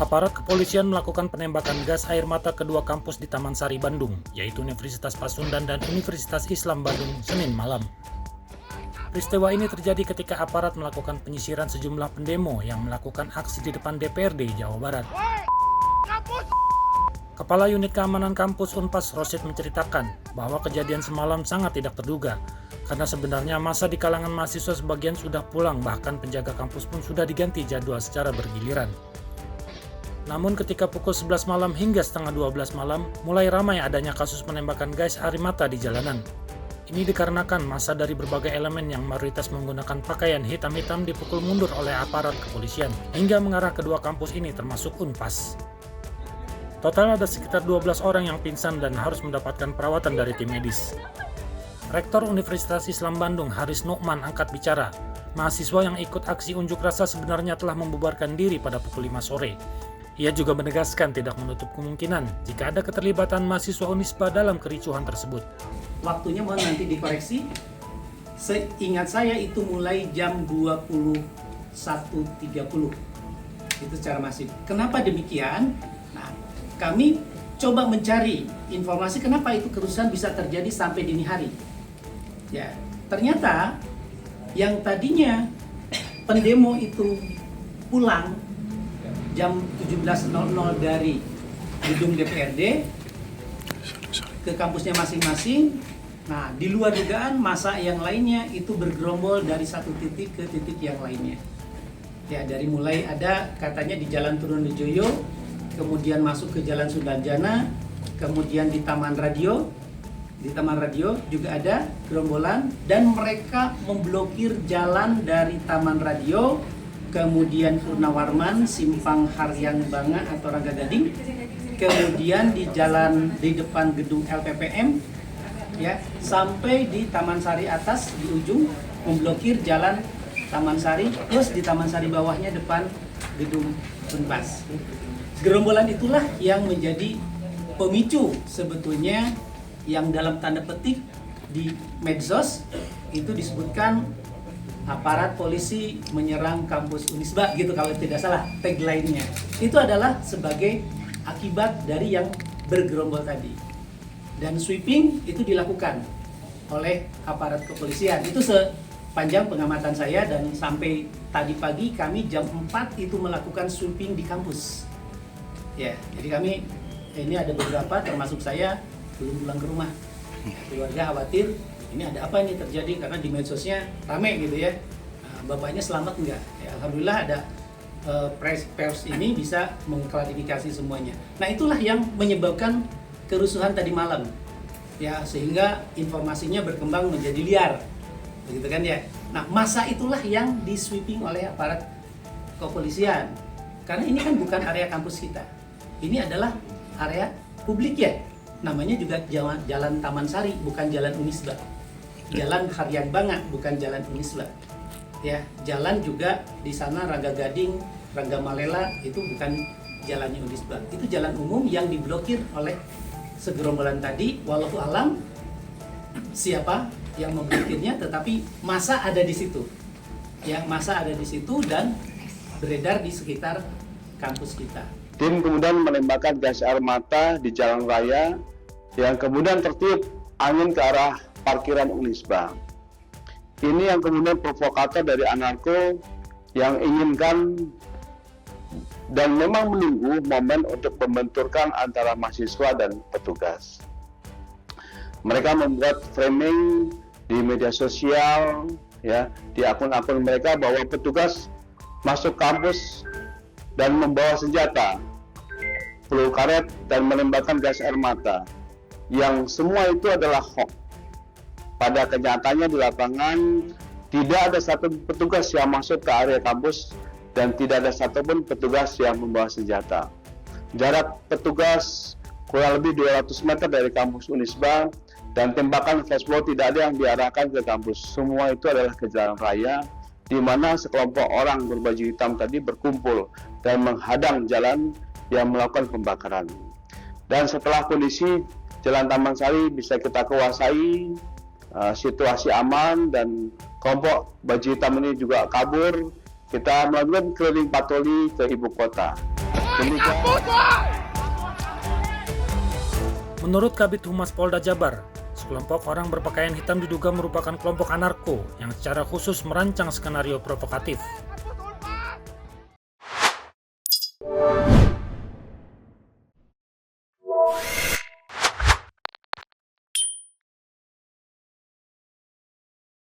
Aparat kepolisian melakukan penembakan gas air mata kedua kampus di Taman Sari, Bandung, yaitu Universitas Pasundan dan Universitas Islam Bandung, Senin malam. Peristiwa ini terjadi ketika aparat melakukan penyisiran sejumlah pendemo yang melakukan aksi di depan DPRD Jawa Barat. Kepala Unit Keamanan Kampus Unpas Rosid menceritakan bahwa kejadian semalam sangat tidak terduga, karena sebenarnya massa di kalangan mahasiswa sebagian sudah pulang, bahkan penjaga kampus pun sudah diganti jadwal secara bergiliran. Namun ketika pukul 11 malam hingga setengah 12 malam, mulai ramai adanya kasus penembakan gas air mata di jalanan. Ini dikarenakan massa dari berbagai elemen yang mayoritas menggunakan pakaian hitam-hitam dipukul mundur oleh aparat kepolisian, hingga mengarah kedua kampus ini termasuk Unpas. Total ada sekitar 12 orang yang pingsan dan harus mendapatkan perawatan dari tim medis. Rektor Universitas Islam Bandung, Haris Nukman, angkat bicara. Mahasiswa yang ikut aksi unjuk rasa sebenarnya telah membubarkan diri pada pukul 5 sore. Ia juga menegaskan tidak menutup kemungkinan jika ada keterlibatan mahasiswa Unisba dalam kericuhan tersebut. Waktunya mohon nanti dikoreksi. Seingat saya itu mulai jam 21.30. Itu secara masif. Kenapa demikian? Nah, kami coba mencari informasi kenapa itu kerusuhan bisa terjadi sampai dini hari. Ya, ternyata yang tadinya pendemo itu pulang jam 17.00 dari gedung DPRD ke kampusnya masing-masing. Nah, di luar dugaan massa yang lainnya itu bergerombol dari satu titik ke titik yang lainnya. Ya, dari mulai ada katanya di Jalan Trunojoyo, kemudian masuk ke Jalan Sulanjana, kemudian di Taman Radio. Di Taman Radio juga ada gerombolan dan mereka memblokir jalan dari Taman Radio, kemudian Purnawarman, Simpang Haryang Banga atau Rangga Gading, kemudian di jalan di depan gedung LPPM, ya, sampai di Taman Sari atas di ujung memblokir jalan Taman Sari, terus di Taman Sari bawahnya depan gedung Unpas. Gerombolan itulah yang menjadi pemicu sebetulnya yang dalam tanda petik di medsos itu disebutkan aparat polisi menyerang kampus Unisba gitu kalau tidak salah tagline-nya. Itu adalah sebagai akibat dari yang bergerombol tadi. Dan sweeping itu dilakukan oleh aparat kepolisian. Itu sepanjang pengamatan saya dan sampai tadi pagi kami jam 4 itu melakukan sweeping di kampus. Ya, jadi kami ini ada beberapa termasuk saya belum pulang ke rumah. Keluarga khawatir ini ada apa ini terjadi karena di medsosnya rame gitu ya. Bapaknya selamat enggak? Ya, alhamdulillah ada pers ini bisa mengklarifikasi semuanya. Nah, itulah yang menyebabkan kerusuhan tadi malam. Ya, sehingga informasinya berkembang menjadi liar. Begitu kan ya. Nah, masa itulah yang di-sweeping oleh aparat kepolisian. Karena ini kan bukan area kampus kita. Ini adalah area publik ya. Namanya juga jalan Taman Sari, bukan jalan Unisba. Jalan Haryang Banga, bukan jalan Unisba. Ya, jalan juga di sana Rangga Gading, Rangga Malela itu bukan jalannya Unisba. Itu jalan umum yang diblokir oleh segerombolan tadi. Wallahu alam siapa yang memblokirnya, tetapi massa ada di situ. Ya, massa ada di situ dan beredar di sekitar kampus kita. Tim kemudian menembakkan gas air mata di jalan raya yang kemudian tertiup angin ke arah parkiran Unisba. Ini yang kemudian provokator dari anarko yang inginkan dan memang menunggu momen untuk membenturkan antara mahasiswa dan petugas. Mereka membuat framing di media sosial, ya, di akun-akun mereka bahwa petugas masuk kampus dan membawa senjata, peluru karet dan menembakkan gas air mata. Yang semua itu adalah hoax. Pada kenyataannya di lapangan tidak ada satu petugas yang masuk ke area kampus dan tidak ada satupun petugas yang membawa senjata. Jarak petugas kurang lebih 200 meter dari kampus Unisba dan tembakan flashball tidak ada yang diarahkan ke kampus. Semua itu adalah ke jalan raya di mana sekelompok orang berbaju hitam tadi berkumpul dan menghadang jalan yang melakukan pembakaran. Dan setelah kondisi Jalan Taman Sari bisa kita kuasai, situasi aman dan kelompok baju hitam ini juga kabur. Kita melakukan keliling patroli ke ibu kota. Menurut Kabid Humas Polda Jabar, sekelompok orang berpakaian hitam diduga merupakan kelompok anarko yang secara khusus merancang skenario provokatif.